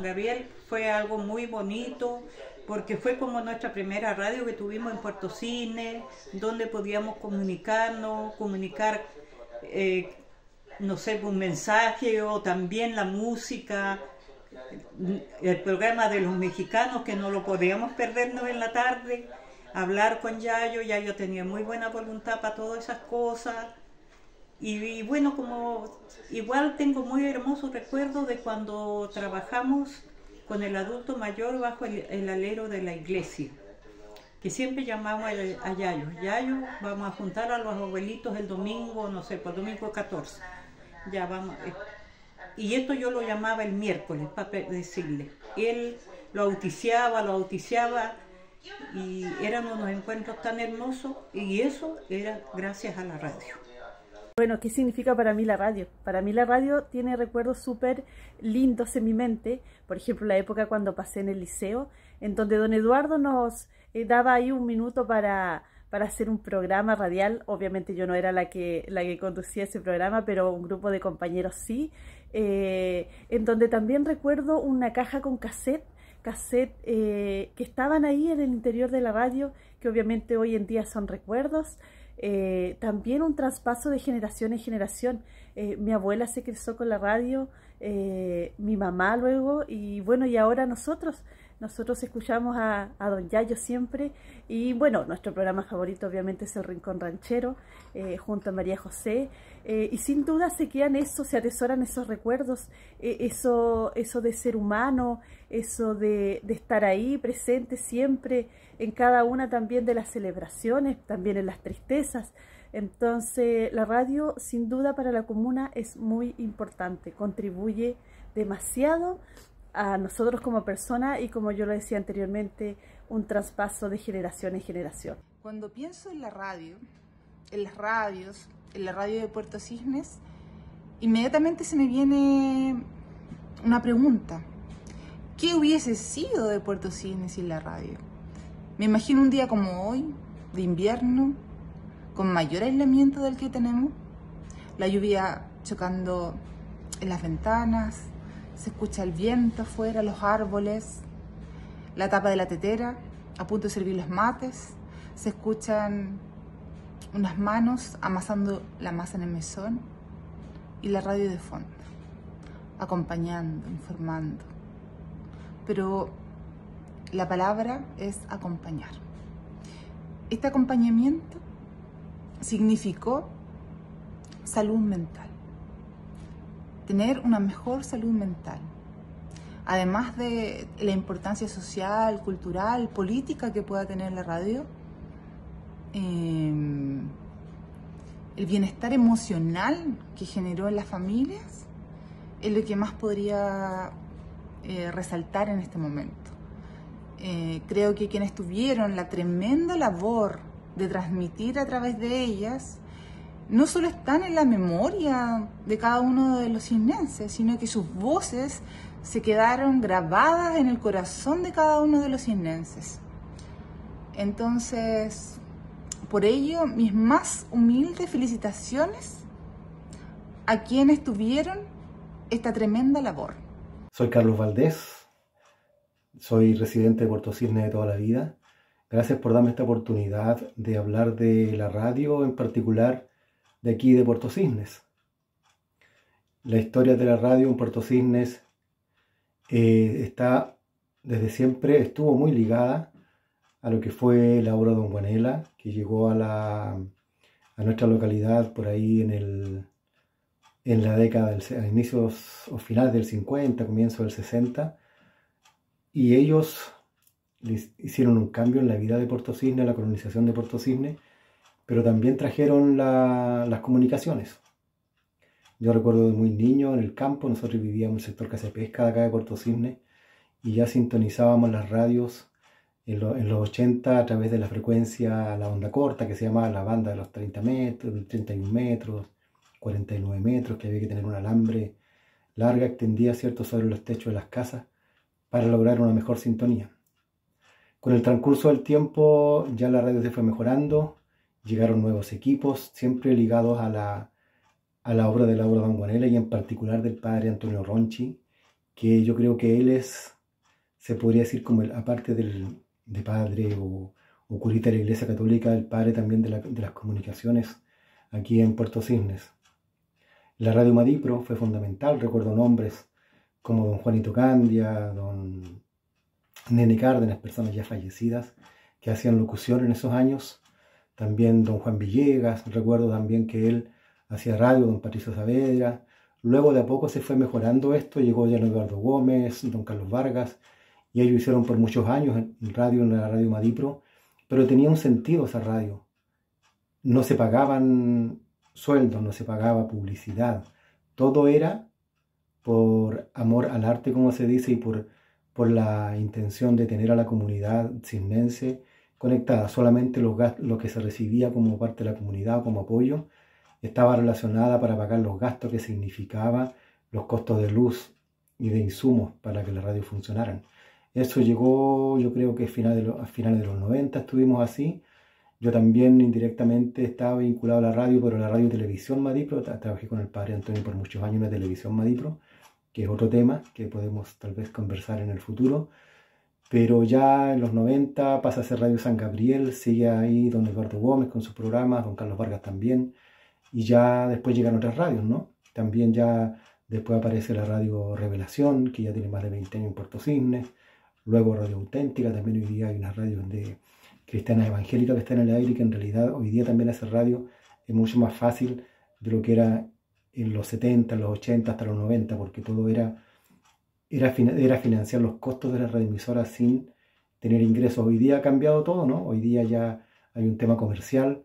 San Gabriel fue algo muy bonito porque fue como nuestra primera radio que tuvimos en Puerto Cisnes, donde podíamos comunicarnos, comunicar, eh, no sé, un mensaje o también la música, el programa de los mexicanos que no lo podíamos perdernos en la tarde, hablar con Yayo. Yayo tenía muy buena voluntad para todas esas cosas. Y bueno, como igual tengo muy hermosos recuerdos de cuando trabajamos con el adulto mayor bajo el alero de la iglesia, que siempre llamamos a Yayo. Yayo, vamos a juntar a los abuelitos el domingo, no sé, por domingo 14. Ya vamos. Y esto yo lo llamaba el miércoles, para decirle. Él lo auticiaba y eran unos encuentros tan hermosos y eso era gracias a la radio. Bueno, ¿qué significa para mí la radio? Para mí la radio tiene recuerdos súper lindos en mi mente. Por ejemplo, la época cuando pasé en el liceo, en donde don Eduardo nos daba ahí un minuto para hacer un programa radial. Obviamente yo no era la que conducía ese programa, pero un grupo de compañeros sí. En donde también recuerdo una caja con cassette que estaban ahí en el interior de la radio, que obviamente hoy en día son recuerdos. También un traspaso de generación en generación. Mi abuela se creció con la radio, mi mamá luego, y bueno, y ahora nosotros escuchamos a don Yayo siempre. Y bueno, nuestro programa favorito obviamente es El Rincón Ranchero, junto a María José, y sin duda se quedan se atesoran esos recuerdos, eso de ser humano, eso de estar ahí presente siempre en cada una también de las celebraciones, también en las tristezas. Entonces la radio sin duda para la comuna es muy importante, contribuye demasiado a nosotros como personas y, como yo lo decía anteriormente, un traspaso de generación en generación. Cuando pienso en la radio, en las radios, en la radio de Puerto Cisnes, inmediatamente se me viene una pregunta. ¿Qué hubiese sido de Puerto Cisnes sin la radio? Me imagino un día como hoy, de invierno, con mayor aislamiento del que tenemos, la lluvia chocando en las ventanas, se escucha el viento afuera, los árboles, la tapa de la tetera, a punto de servir los mates, se escuchan unas manos amasando la masa en el mesón y la radio de fondo, acompañando, informando. Pero la palabra es acompañar. Este acompañamiento significó salud mental. Tener una mejor salud mental, además de la importancia social, cultural, política que pueda tener la radio, el bienestar emocional que generó en las familias es lo que más podría resaltar en este momento. Creo que quienes tuvieron la tremenda labor de transmitir a través de ellas no solo están en la memoria de cada uno de los cisnenses, sino que sus voces se quedaron grabadas en el corazón de cada uno de los cisnenses. Entonces, por ello, mis más humildes felicitaciones a quienes tuvieron esta tremenda labor. Soy Carlos Valdés, soy residente de Puerto Cisnes de toda la vida. Gracias por darme esta oportunidad de hablar de la radio, en particular de aquí de Puerto Cisnes. La historia de la radio en Puerto Cisnes desde siempre estuvo muy ligada a lo que fue la obra de Don Guanela, que llegó a nuestra localidad por ahí en la década, a inicios o finales del 50, comienzo del 60, y ellos hicieron un cambio en la vida de Puerto Cisnes, la colonización de Puerto Cisnes, pero también trajeron las comunicaciones. Yo recuerdo de muy niño en el campo, nosotros vivíamos en el sector Casa de Pesca de acá de Puerto Cisnes y ya sintonizábamos las radios en los 80 a través de la frecuencia, la onda corta, que se llamaba la banda de los 30 metros, 31 metros, 49 metros, que había que tener un alambre larga extendida, ¿cierto?, sobre los techos de las casas para lograr una mejor sintonía. Con el transcurso del tiempo ya la radio se fue mejorando. Llegaron nuevos equipos, siempre ligados a la obra de Don Guanela y en particular del padre Antonio Ronchi, que yo creo que él es, se podría decir como aparte de padre o curita de la Iglesia Católica, el padre también de las comunicaciones aquí en Puerto Cisnes. La radio Madipro fue fundamental, recuerdo nombres como don Juanito Candia, don Nene Cárdenas, personas ya fallecidas que hacían locución en esos años. También don Juan Villegas, recuerdo también que él hacía radio, don Patricio Saavedra. Luego de a poco se fue mejorando esto, llegó ya Eduardo Gómez, don Carlos Vargas, y ellos hicieron por muchos años en la radio Madipro, pero tenía un sentido esa radio. No se pagaban sueldos, no se pagaba publicidad, todo era por amor al arte, como se dice, y por la intención de tener a la comunidad cisnense conectada. Solamente lo que se recibía como parte de la comunidad, como apoyo, estaba relacionada para pagar los gastos que significaba los costos de luz y de insumos para que la radio funcionaran. Eso llegó, yo creo que a finales de los 90 estuvimos así. Yo también indirectamente estaba vinculado a la radio, pero la radio y televisión Madipro. Trabajé con el padre Antonio por muchos años en la televisión Madipro, que es otro tema que podemos tal vez conversar en el futuro. Pero ya en los 90 pasa a ser Radio San Gabriel, sigue ahí don Eduardo Gómez con sus programas, don Carlos Vargas también, y ya después llegan otras radios, ¿no? También ya después aparece la radio Revelación, que ya tiene más de 20 años en Puerto Cisnes, luego Radio Auténtica, también hoy día hay unas radios de cristianas evangélicas que están en el aire, que en realidad hoy día también hacer radio es mucho más fácil de lo que era en los 70, los 80, hasta los 90, porque todo era financiar los costos de las radioemisoras sin tener ingresos. Hoy día ha cambiado todo, ¿no? Hoy día ya hay un tema comercial.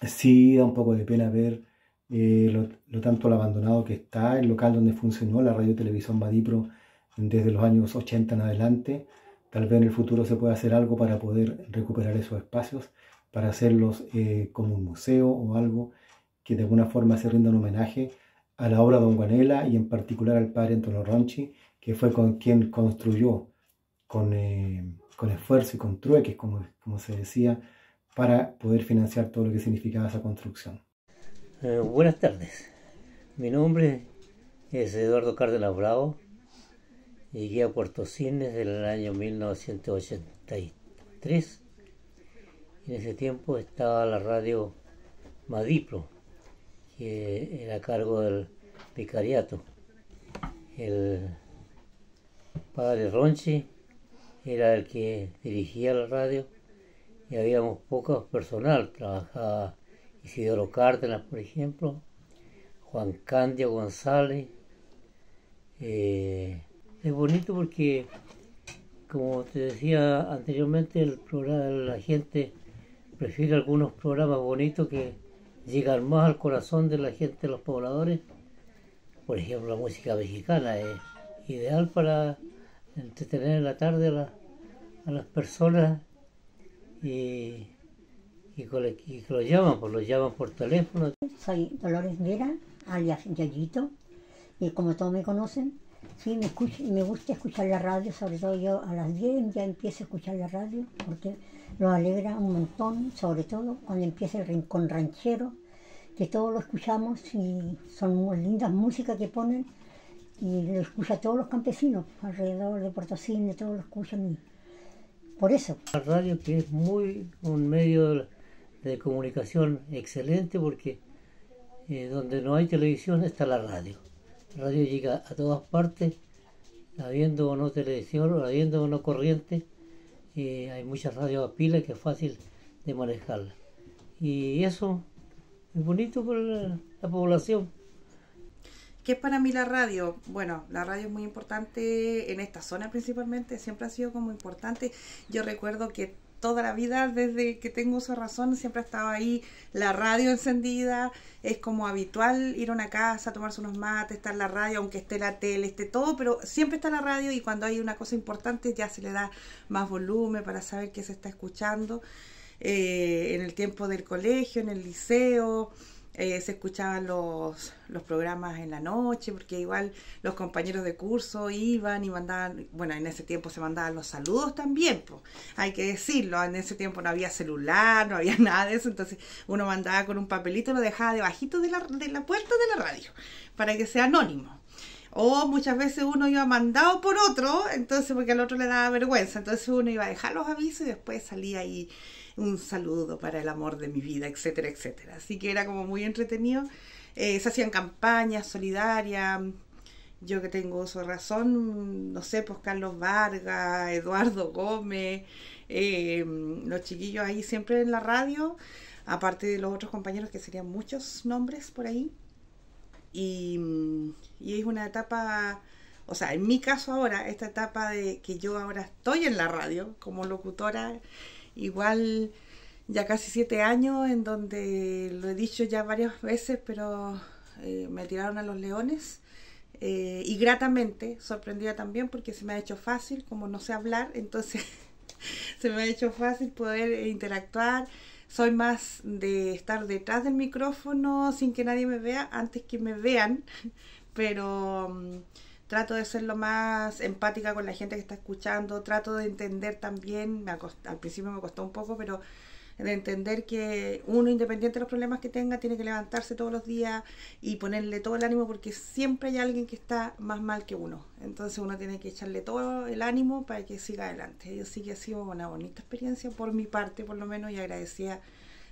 Sí da un poco de pena ver lo tanto abandonado que está el local donde funcionó la radio y televisión Madipro desde los años 80 en adelante. Tal vez en el futuro se pueda hacer algo para poder recuperar esos espacios, para hacerlos como un museo o algo que de alguna forma se rinda un homenaje a la obra de don Guanela y en particular al padre Antonio Ronchi, que fue con quien construyó con esfuerzo y con trueques, como se decía, para poder financiar todo lo que significaba esa construcción. Buenas tardes, mi nombre es Eduardo Cárdenas Bravo. Llegué a Puerto Cisnes en el año 1983. En ese tiempo estaba la radio Madipro, que era a cargo del vicariato. El padre Ronchi era el que dirigía la radio y habíamos poco personal. Trabajaba Isidoro Cárdenas, por ejemplo, Juan Candia González. Es bonito porque, como te decía anteriormente, la gente prefiere algunos programas bonitos que llegan más al corazón de la gente, de los pobladores. Por ejemplo, la música mexicana es ideal para entretener en la tarde a las personas y que los llaman por teléfono. Soy Dolores Vera, alias Yayito, y como todos me conocen, sí, me gusta escuchar la radio, sobre todo yo a las 10 ya empiezo a escuchar la radio, porque lo alegra un montón, sobre todo cuando empieza el Rincón Ranchero, que todos lo escuchamos y son muy lindas músicas que ponen, y lo escuchan todos los campesinos alrededor de Puerto Cisnes, todos lo escuchan, y por eso. La radio, que es un medio de comunicación excelente, porque donde no hay televisión está la radio. La radio llega a todas partes, habiendo o no televisión, habiendo o no corriente. Hay muchas radios a pila que es fácil de manejarla. Y eso es bonito para la población. ¿Qué es para mí la radio? Bueno, la radio es muy importante en esta zona principalmente, siempre ha sido como importante. Yo recuerdo que toda la vida, desde que tengo uso de razón, siempre estaba ahí la radio encendida. Es como habitual ir a una casa, tomarse unos mates, estar la radio, aunque esté la tele, esté todo, pero siempre está la radio, y cuando hay una cosa importante ya se le da más volumen para saber qué se está escuchando. En el tiempo del colegio, en el liceo, se escuchaban los programas en la noche, porque igual los compañeros de curso iban y mandaban, bueno, en ese tiempo se mandaban los saludos también, pues, hay que decirlo, en ese tiempo no había celular, no había nada de eso, entonces uno mandaba con un papelito, lo dejaba debajito de la puerta de la radio, para que sea anónimo. O muchas veces uno iba mandado por otro, entonces porque al otro le daba vergüenza, entonces uno iba a dejar los avisos y después salía ahí un saludo para el amor de mi vida, etcétera, etcétera. Así que era como muy entretenido. Se hacían campañas solidarias. Yo que tengo uso de razón, no sé, pues Carlos Vargas, Eduardo Gómez, los chiquillos ahí siempre en la radio, aparte de los otros compañeros que serían muchos nombres por ahí. Y es una etapa, o sea, en mi caso ahora, esta etapa de que yo ahora estoy en la radio como locutora, igual ya casi 7 años, en donde lo he dicho ya varias veces, pero me tiraron a los leones. Y gratamente, sorprendida también porque se me ha hecho fácil, como no sé hablar, entonces se me ha hecho fácil poder interactuar. Soy más de estar detrás del micrófono sin que nadie me vea, antes que me vean, pero trato de ser lo más empática con la gente que está escuchando, trato de entender también, al principio me costó un poco, pero de entender que uno, independiente de los problemas que tenga, tiene que levantarse todos los días y ponerle todo el ánimo, porque siempre hay alguien que está más mal que uno. Entonces uno tiene que echarle todo el ánimo para que siga adelante. Yo sí que ha sido una bonita experiencia por mi parte, por lo menos, y agradecida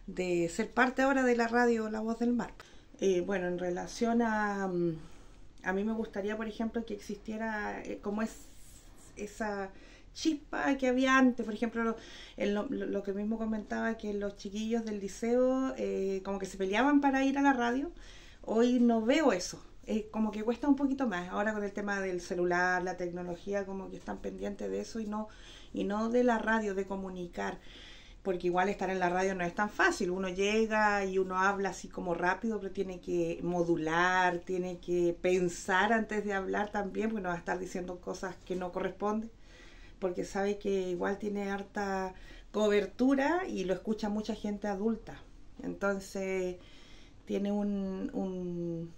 de ser parte ahora de la radio La Voz del Mar. Bueno, en relación a mí me gustaría, por ejemplo, que existiera como es esa chispa que había antes, por ejemplo, lo que mismo comentaba, que los chiquillos del liceo como que se peleaban para ir a la radio. Hoy no veo eso, como que cuesta un poquito más, ahora con el tema del celular, la tecnología, como que están pendientes de eso y no de la radio, de comunicar, porque igual estar en la radio no es tan fácil, uno llega y uno habla así como rápido, pero tiene que modular, tiene que pensar antes de hablar también, porque no va a estar diciendo cosas que no corresponden, porque sabe que igual tiene harta cobertura y lo escucha mucha gente adulta. Entonces tiene una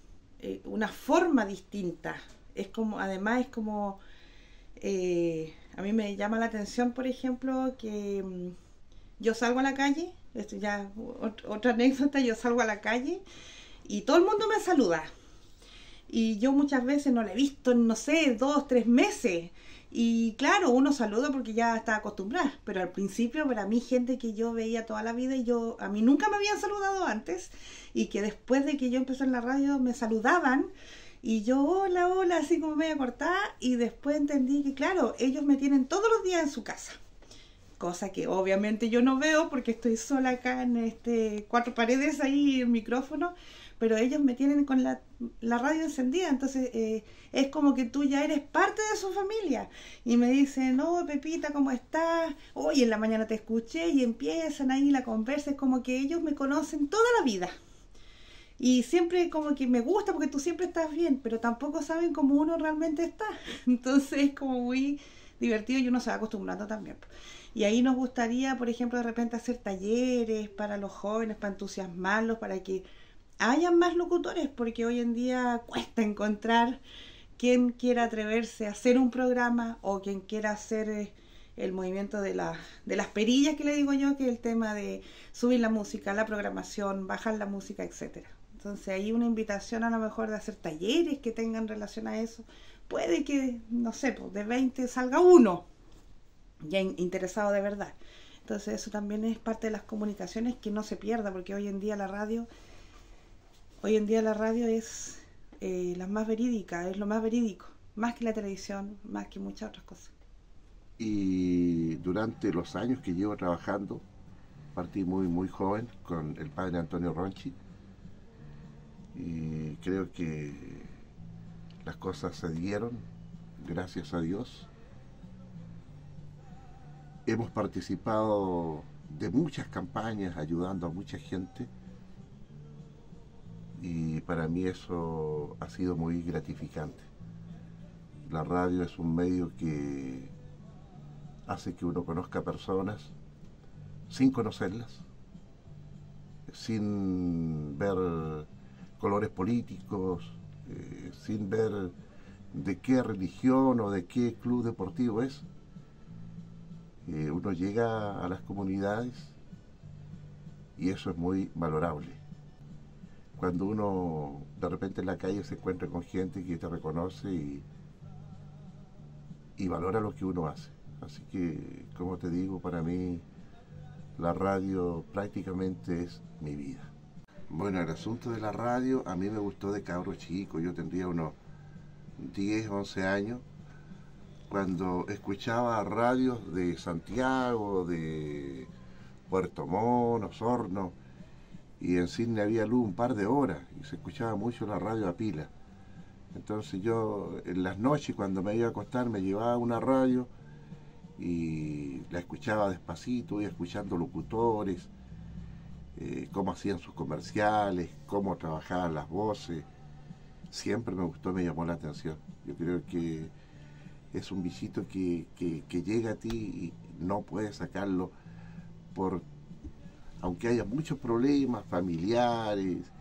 forma distinta. Es como, además es como, a mí me llama la atención, por ejemplo, que yo salgo a la calle, esto ya otra anécdota, yo salgo a la calle y todo el mundo me saluda. Y yo muchas veces no la he visto en, no sé, 2, 3 meses. Y claro, uno saluda porque ya está acostumbrada, pero al principio para mí, gente que yo veía toda la vida y a mí nunca me habían saludado antes, y que después de que yo empecé en la radio me saludaban y yo hola, hola, así como media cortada, y después entendí que claro, ellos me tienen todos los días en su casa, cosa que obviamente yo no veo porque estoy sola acá en 4 paredes ahí, el micrófono, pero ellos me tienen con la radio encendida, entonces es como que tú ya eres parte de su familia, y me dicen, oh Pepita, ¿cómo estás? Hoy en la mañana te escuché, y empiezan ahí la conversa, es como que ellos me conocen toda la vida, y siempre como que me gusta porque tú siempre estás bien, pero tampoco saben cómo uno realmente está, entonces es como muy divertido y uno se va acostumbrando también. Y ahí nos gustaría, por ejemplo, de repente hacer talleres para los jóvenes, para entusiasmarlos, para que hayan más locutores, porque hoy en día cuesta encontrar quien quiera atreverse a hacer un programa o quien quiera hacer el movimiento de las perillas, que le digo yo, que es el tema de subir la música, la programación, bajar la música, etcétera. Entonces hay una invitación a lo mejor de hacer talleres que tengan relación a eso. Puede que, no sé, pues de 20 salga uno ya interesado de verdad. Entonces eso también es parte de las comunicaciones, que no se pierda, porque hoy en día la radio es la más verídica, es lo más verídico, más que la televisión, más que muchas otras cosas. Y durante los años que llevo trabajando, partí muy joven con el padre Antonio Ronchi, y creo que las cosas se dieron, gracias a Dios. Hemos participado de muchas campañas, ayudando a mucha gente, y para mí eso ha sido muy gratificante. La radio es un medio que hace que uno conozca personas sin conocerlas, sin ver colores políticos, sin ver de qué religión o de qué club deportivo es. Uno llega a las comunidades y eso es muy valorable. cuando uno de repente en la calle se encuentra con gente que te reconoce y valora lo que uno hace. Así que, como te digo, para mí la radio prácticamente es mi vida. Bueno, el asunto de la radio a mí me gustó de cabro chico. Yo tendría unos 10, 11 años, cuando escuchaba radios de Santiago, de Puerto Montt, Osorno, y en Cisne había luz un par de horas y se escuchaba mucho la radio a pila. Entonces yo en las noches cuando me iba a acostar me llevaba una radio y la escuchaba despacito, iba escuchando locutores, cómo hacían sus comerciales, cómo trabajaban las voces. Siempre me gustó, me llamó la atención. Yo creo que es un bichito que llega a ti y no puedes sacarlo, aunque haya muchos problemas familiares,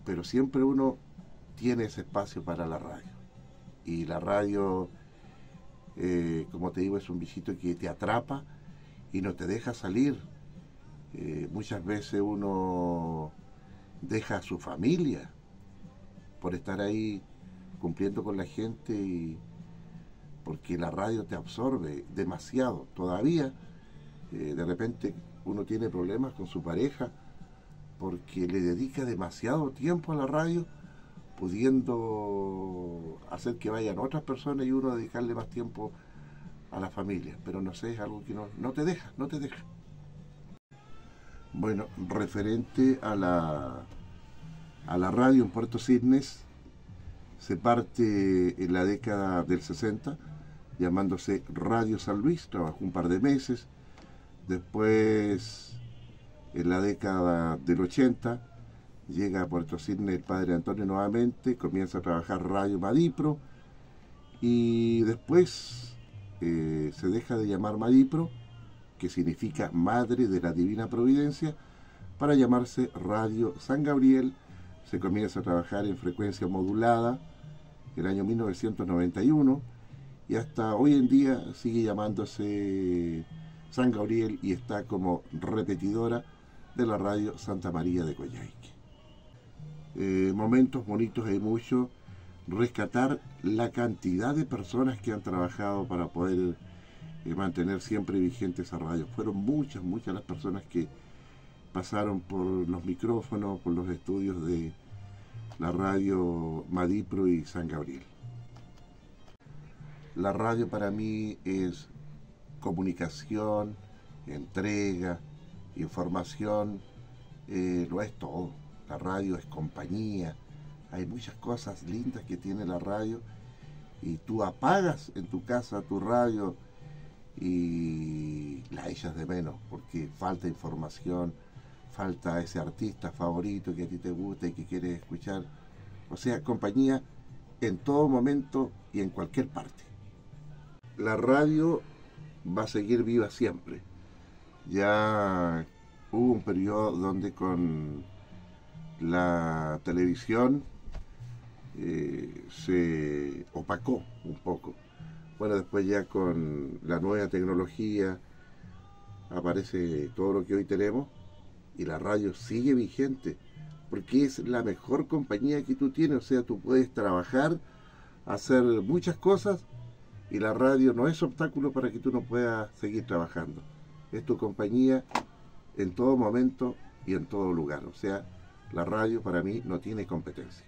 pero siempre uno tiene ese espacio para la radio. Y la radio, como te digo, es un bichito que te atrapa y no te deja salir. Muchas veces uno deja a su familia por estar ahí cumpliendo con la gente, porque la radio te absorbe demasiado. Todavía, de repente, uno tiene problemas con su pareja porque le dedica demasiado tiempo a la radio, pudiendo hacer que vayan otras personas y uno dedicarle más tiempo a la familia. Pero no sé, es algo que no te deja. Bueno, referente a la radio en Puerto Cisnes, se parte en la década del 60, llamándose Radio San Luis, trabajó un par de meses. Después, en la década del 80, llega a Puerto Cisnes el padre Antonio nuevamente, comienza a trabajar Radio Madipro, y después se deja de llamar Madipro, que significa Madre de la Divina Providencia, para llamarse Radio San Gabriel. Se comienza a trabajar en frecuencia modulada el año 1991 y hasta hoy en día sigue llamándose San Gabriel y está como repetidora de la radio Santa María de Coyhaique. Momentos bonitos hay muchos. Rescatar la cantidad de personas que han trabajado para poder mantener siempre vigente esa radio. Fueron muchas las personas que pasaron por los micrófonos, por los estudios de la radio Madipro y San Gabriel. La radio para mí es comunicación, entrega, información, lo es todo. La radio es compañía. Hay muchas cosas lindas que tiene la radio y tú apagas en tu casa tu radio y la echas de menos porque falta información, falta ese artista favorito que a ti te gusta y que quieres escuchar. O sea, compañía en todo momento y en cualquier parte. La radio va a seguir viva siempre. Ya hubo un periodo donde con la televisión se opacó un poco. Bueno, después ya con la nueva tecnología aparece todo lo que hoy tenemos y la radio sigue vigente porque es la mejor compañía que tú tienes. O sea, tú puedes trabajar, hacer muchas cosas y la radio no es obstáculo para que tú no puedas seguir trabajando. Es tu compañía en todo momento y en todo lugar. O sea, la radio para mí no tiene competencia.